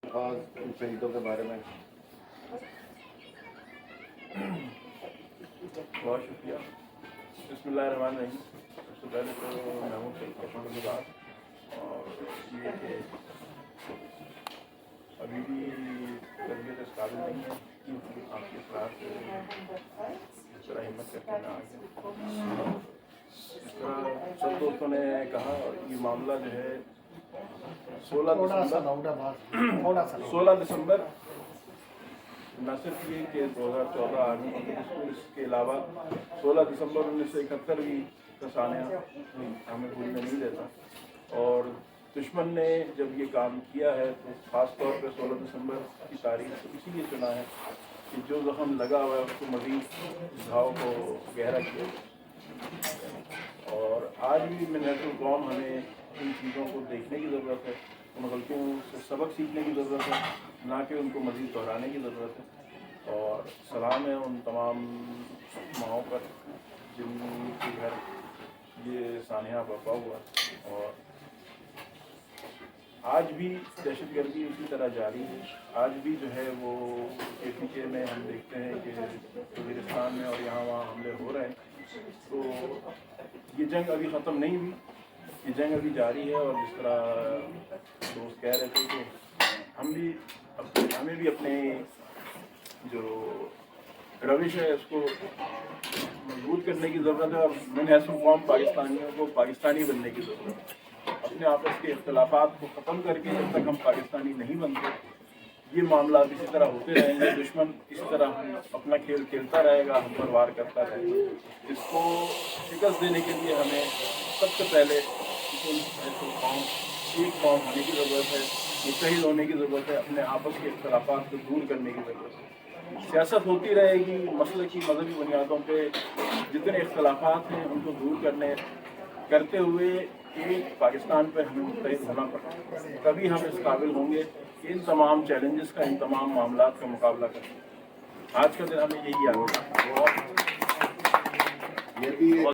اتفاق ان شہیدوں کے بارے میں؟ بہت شکریہ. بسم اللہ الرحمن الرحیم. سب سے پہلے تو محمود صاحب کا شکر گزار اور یہ کہ ابھی بھی تربیت اس قابل نہیں ہے کیونکہ آپ کے ساتھ اس طرح ہمت کر کے نہ آگے. اس طرح سب دوستوں نے کہا یہ معاملہ جو ہے 16 دسمبر نہ صرف یہ کہ 2014 آرمی اس کے علاوہ 16 دسمبر 1971 بھی کا سانحہ ہمیں بھولنے نہیں دیتا. اور دشمن نے جب یہ کام کیا ہے تو خاص طور پہ 16 دسمبر کی تاریخ کو اسی لیے چنا ہے کہ جو زخم لگا ہوا ہے اس کو مزید گھاؤ کو گہرا کیا. اور آج بھی منہج القوم ہمیں ان چیزوں کو دیکھنے کی ضرورت ہے, ان غلطیوں سے سبق سیکھنے کی ضرورت ہے, نہ کہ ان کو مزید دہرانے کی ضرورت ہے. اور سلام ہے ان تمام ماؤں پر جن کے گھر یہ سانحہ برپا ہوا. اور آج بھی دہشت گردی اسی طرح جاری ہے. آج بھی جو ہے وہ KPK میں ہم دیکھتے ہیں کہ وزیرستان میں اور یہاں وہاں حملے ہو رہے ہیں. تو یہ جنگ ابھی ختم نہیں ہوئی, یہ جنگ ابھی جاری ہے. اور جس طرح دوست کہہ رہے تھے کہ ہمیں بھی اپنے جو روش ہے اس کو مضبوط کرنے کی ضرورت ہے. اور منحص قوم پاکستانیوں کو پاکستانی بننے کی ضرورت ہے. اپنے آپس کے اختلافات کو ختم کر کے جب تک ہم پاکستانی نہیں بنتے یہ معاملات اسی طرح ہوتے رہیں گے. دشمن اسی طرح اپنا کھیل کھیلتا رہے گا, ہم پر وار کرتا رہے گا. اس کو شکست دینے کے لیے ہمیں سب سے پہلے ایک قوم ہونے کی ضرورت ہے, متحد ہونے کی ضرورت ہے, اپنے آپس کے اختلافات کو دور کرنے کی ضرورت ہے. سیاست ہوتی رہے گی, مسلکی مذہبی بنیادوں پہ جتنے اختلافات ہیں ان کو دور کرتے ہوئے ایک پاکستان پہ ہمیں متحد ہونا پڑتا ہے. تبھی ہم اس قابل ہوں گے کہ ان تمام چیلنجز کا, ان تمام معاملات کا مقابلہ کریں. آج کا دن ہمیں یہی یاد ہے.